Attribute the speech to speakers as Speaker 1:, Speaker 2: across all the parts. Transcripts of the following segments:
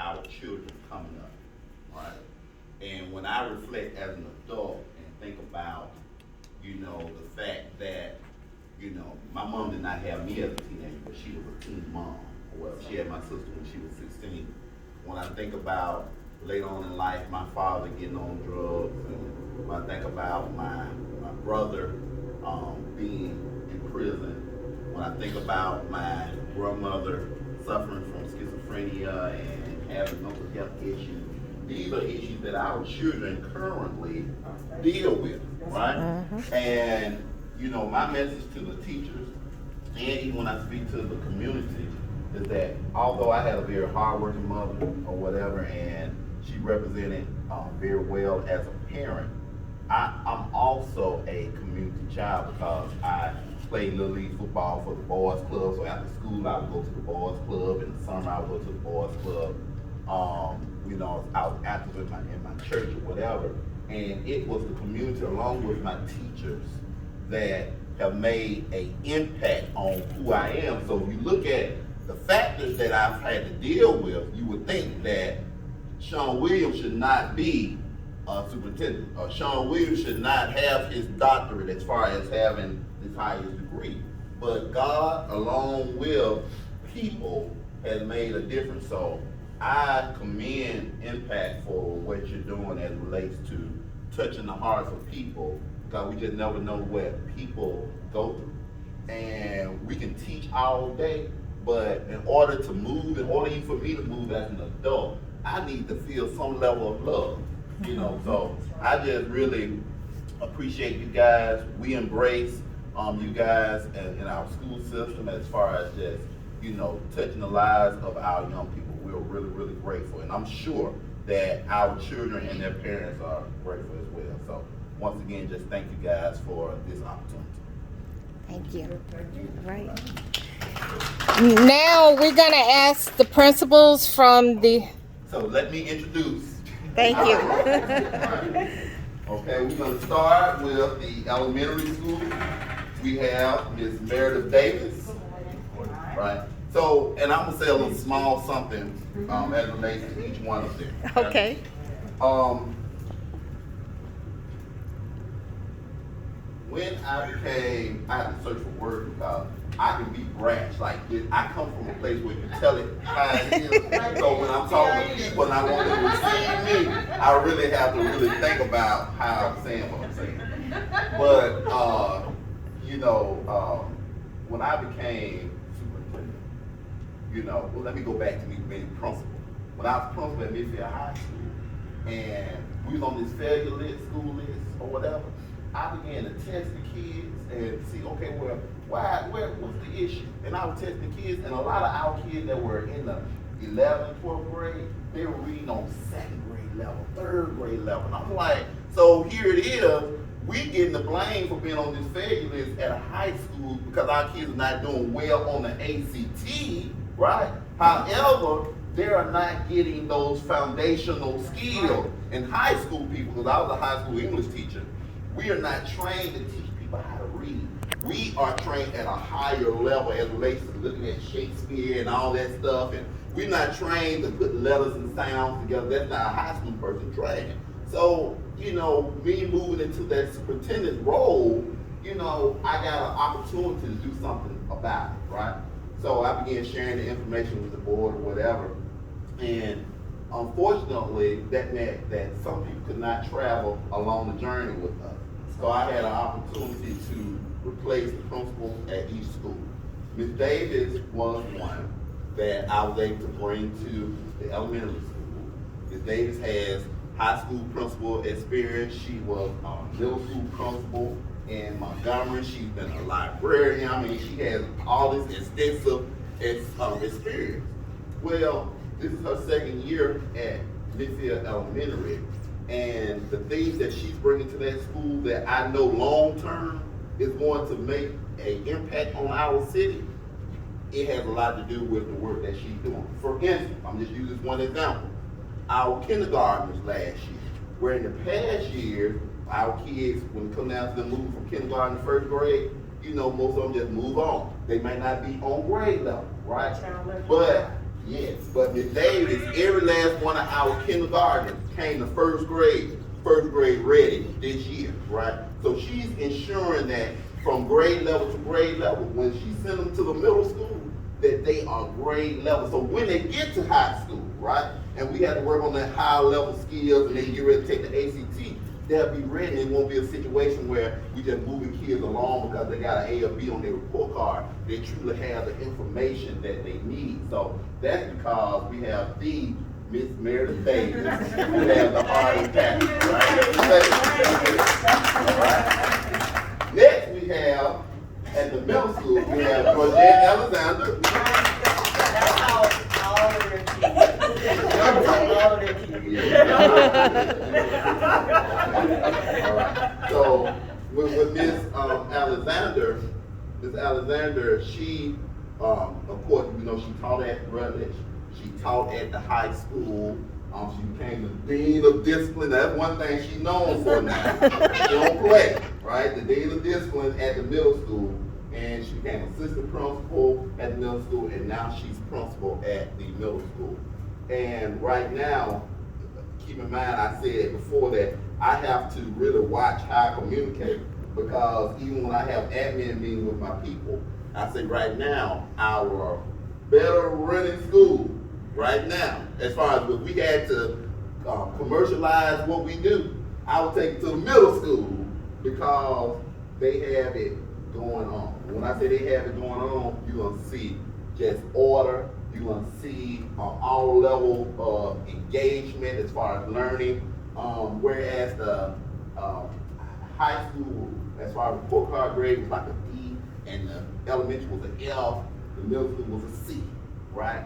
Speaker 1: our children coming up, right? And when I reflect as an adult and think about, the fact that, my mom did not have me as a teenager, but she was a teen mom. Well, she had my sister when she was 16. When I think about later on in life, my father getting on drugs, and when I think about my brother being in prison, when I think about my grandmother suffering from schizophrenia and having mental health issues, these are issues that our children currently deal with, right? Mm-hmm. And, my message to the teachers, and even when I speak to the community, is that although I had a very hardworking mother or whatever, and she represented very well as a parent, I'm also a community child because I played Little League football for the boys club. So after school, I would go to the boys club. In the summer, I would go to the boys club. I was active in my church or whatever. And it was the community along with my teachers that have made an impact on who I am. So if you look at the factors that I've had to deal with, you would think that Sean Williams should not be a superintendent, or Sean Williams should not have his doctorate as far as having his highest degree. But God, along with people, has made a difference. So I commend Impact for what you're doing as it relates to touching the hearts of people, because we just never know what people go through. And we can teach all day, but in order for me to move as an adult, I need to feel some level of love, So I just really appreciate you guys. We embrace you guys in our school system as far as just, touching the lives of our young people. We're really, really grateful. And I'm sure that our children and their parents are grateful as well. So once again, just thank you guys for this opportunity.
Speaker 2: Thank you. All right. Now we're going to ask the principals from the...
Speaker 1: So let me introduce.
Speaker 2: Thank you.
Speaker 1: Okay, we're going to start with the elementary school. We have Ms. Meredith Davis. Right. So, and I'm going to say a little small something as it relates to each one of them.
Speaker 2: Okay.
Speaker 1: When I had to search for words because I can be brash. Like, I come from a place where you tell it how it is. So when I'm talking to people and I want them to receive me, I really have to really think about how I'm saying what I'm saying. But, when I became superintendent, let me go back to me being principal. When I was principal at Midfield High School, and we was on this failure list, school list, or whatever, I began to test the kids and see, okay, what's the issue? And I would test the kids, and a lot of our kids that were in the 11th, 12th grade, they were reading on 2nd grade level, 3rd grade level. And I'm like, so here it is, we getting the blame for being on this failure list at a high school because our kids are not doing well on the ACT, right? However, they are not getting those foundational skills. In high school people, because I was a high school English teacher, we are not trained to teach people how to read. We are trained at a higher level as it relates to looking at Shakespeare and all that stuff. And we're not trained to put letters and sounds together. That's not a high school person training. So, me moving into that superintendent role, I got an opportunity to do something about it, right? So I began sharing the information with the board or whatever. And unfortunately, that meant that some people could not travel along the journey with us. So I had an opportunity to replace the principal at each school. Ms. Davis was one that I was able to bring to the elementary school. Ms. Davis has high school principal experience. She was a middle school principal in Montgomery. She's been a librarian. I mean, she has all this extensive experience. Well, this is her 2nd year at Midfield Elementary, and the things that she's bringing to that school that I know long term is going to make an impact on our city, it has a lot to do with the work that she's doing. For instance, I'm just using this one example. Our kindergartners last year, where in the past years, our kids, when it comes down to them moving from kindergarten to 1st grade, most of them just move on. They may not be on grade level, right? But Yes, but Ms. Davis, every last one of our kindergartners came to first grade ready this year, right? So she's ensuring that from grade level to grade level, when she sends them to the middle school, that they are grade level. So when they get to high school, right, and we have to work on that higher level skills and they get ready to take the ACT, they'll be ready. It won't be a situation where we just moving kids along because they got an A or B on their report card. They truly have the information that they need. So that's because we have the Miss Meredith Davis, who has the heart and passion, right? All right. Next we have, at the middle school, we have Georgette Alexander.
Speaker 3: That's all of their kids. All of their kids.
Speaker 1: All right. So with Miss Alexander, she, of course, you know, she taught at Rutledge. She taught at the high school. She became the Dean of Discipline. That's one thing she's known for now. She don't play, right? The Dean of Discipline at the middle school. And she became assistant principal at the middle school, and now she's principal at the middle school. And right now, keep in mind, I said before that I have to really watch how I communicate, because even when I have admin meetings with my people, I say right now, our better running school, right now, as far as if we had to commercialize what we do, I would take it to the middle school because they have it going on. When I say they have it going on, you're going to see just order, you're going to see all level of engagement as far as learning, whereas the high school, as far as report card grade, was like a D, and the elementary was an F, the middle school was a C, right?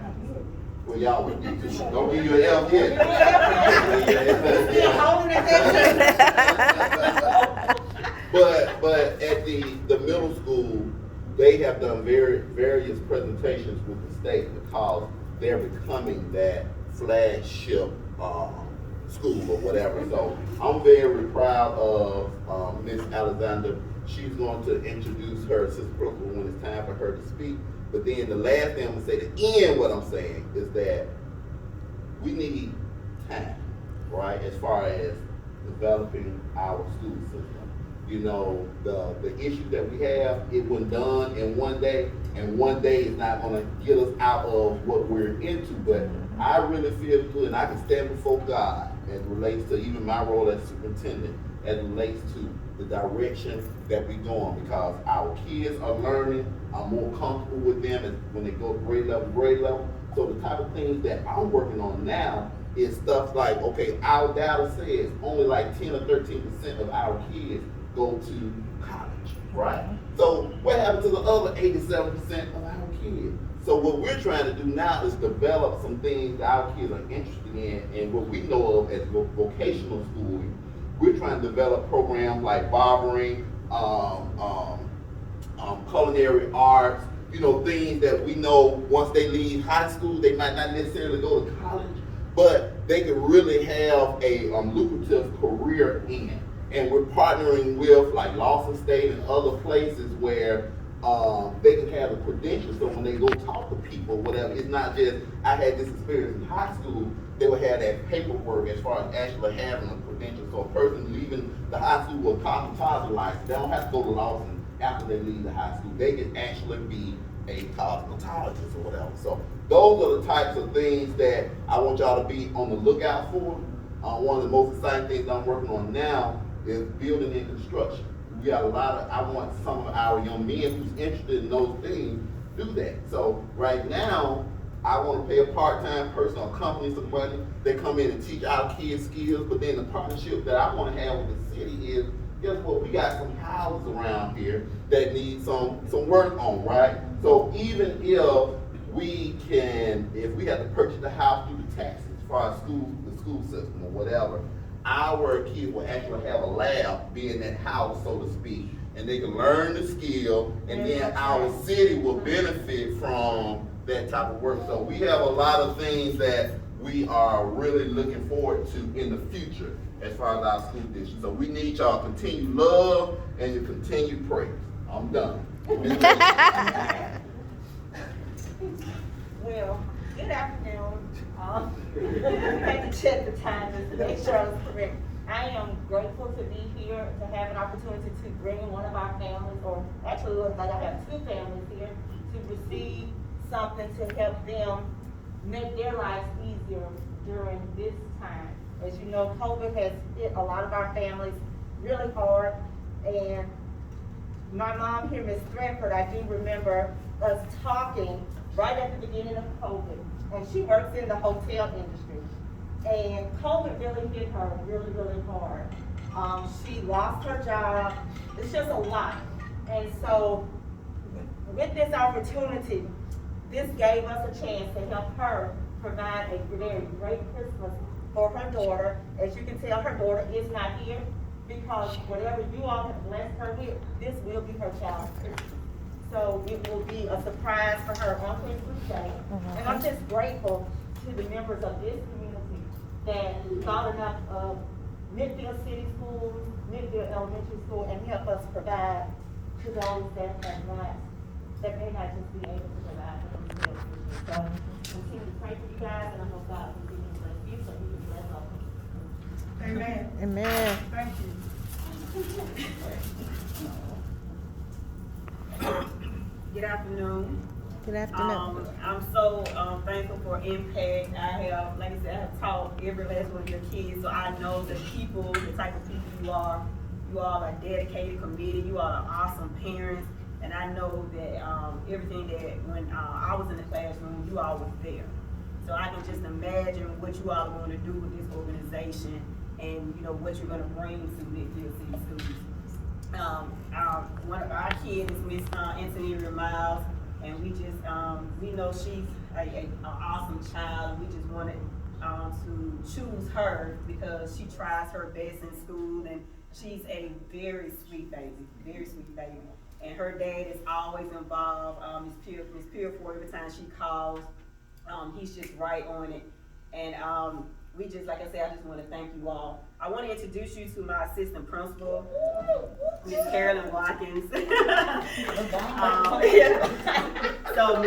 Speaker 1: Well, y'all would get to, don't give you an F yet.
Speaker 3: Still holding it there.
Speaker 1: But at the middle school, they have done various presentations with the state because they're becoming that flagship school or whatever. So I'm very proud of Miss Alexander. She's going to introduce her assistant principal when it's time for her to speak. But then the last thing I'm gonna say, to end what I'm saying, is that we need time, right, as far as developing our school system. You know, the issue that we have, it wasn't done in one day, and one day is not gonna get us out of what we're into. But I really feel good, and I can stand before God as it relates to even my role as superintendent, as it relates to the direction that we're going, because our kids are learning. I'm more comfortable with them when they go grade level. So the type of things that I'm working on now is stuff like, okay, our data says only like 10 or 13% of our kids go to college, right? So what happened to the other 87% of our kids? So what we're trying to do now is develop some things that our kids are interested in, and what we know of as vocational schooling. We're trying to develop programs like barbering, culinary arts, you know, things that we know once they leave high school, they might not necessarily go to college, but they can really have a lucrative career in. And we're partnering with like Lawson State and other places where they can have a credential, so when they go talk to people, whatever, it's not just, I had this experience in high school, they will have that paperwork as far as actually having a credential. So a person leaving the high school with a cosmetology license, they don't have to go to Lawson after they leave the high school. They can actually be a cosmetologist or whatever. So those are the types of things that I want y'all to be on the lookout for. One of the most exciting things I'm working on now is building and construction. We got a lot of, I want some of our young men who's interested in those things do that. So right now, I want to pay a part-time person or company some money. They come in and teach our kids skills, but then the partnership that I want to have with the city is, guess what, we got some houses around here that need some work on, right? So even if we have to purchase the house through the taxes, as far as the school system or whatever, our kids will actually have a lab be in that house, so to speak, and they can learn the skill, and then our city will benefit from that type of work. So we have a lot of things that we are really looking forward to in the future as far as our school district. So we need y'all continued love and your continued praise. I'm done.
Speaker 3: Well, Good afternoon. I had to check the time just to make sure I was correct. I am grateful to be here, to have an opportunity to bring in one of our families, or actually it looks like I have two families here, to receive something to help them make their lives easier during this time. As you know, COVID has hit a lot of our families really hard, and my mom here, Miss Threadford, I do remember us talking right at the beginning of COVID, and she works in the hotel industry. And COVID really hit her really, really hard. She lost her job. It's just a lot. And so with this opportunity, this gave us a chance to help her provide a very great Christmas for her daughter. As you can tell, her daughter is not here because whatever you all have blessed her with, this will be her child's Christmas. So it will be a surprise for her on Christmas Day. And I'm just grateful to the members of this community that thought enough of Midfield City Schools, Midfield Elementary School, and help us provide to those that have not, that may not just be able to provide for themselves. So continue to pray for you guys, and I hope God will continue to bless you so you can bless others. Amen.
Speaker 2: Amen.
Speaker 3: Thank you.
Speaker 4: Good afternoon.
Speaker 2: Good afternoon.
Speaker 4: I'm so thankful for Impact. I have, like I said, I have taught every last one of your kids, so I know the people, the type of people you are. You all are dedicated, committed. You all are awesome parents, and I know that everything that when I was in the classroom, you all was there. So I can just imagine what you all are going to do with this organization, and what you're going to bring to Midfield City Schools. One of our kids is Miss Antonia Miles. And we just, we know she's an awesome child. We just wanted to choose her because she tries her best in school, and she's a very sweet baby, very sweet baby. And her dad is always involved. Miss Peerford, every time she calls, he's just right on it. And we just, like I said, I just want to thank you all. I want to introduce you to my assistant principal, Miss Carolyn Watkins. So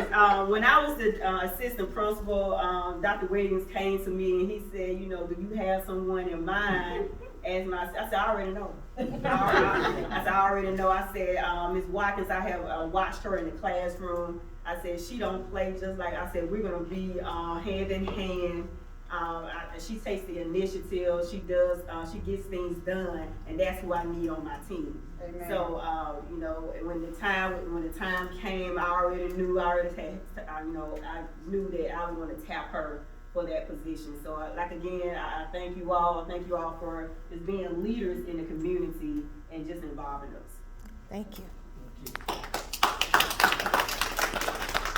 Speaker 4: when I was the assistant principal, Dr. Williams came to me and he said, do you have someone in mind? I said, I already know. I said, I already know. I said, Ms. Watkins, I have watched her in the classroom. I said, she don't play just like I said, we're going to be hand in hand. She takes the initiative, she does, she gets things done, and that's who I need on my team. Amen. So, when the time came, I already knew I knew that I was going to tap her for that position. So, I thank you all. Thank you all for just being leaders in the community and just involving us.
Speaker 2: Thank you.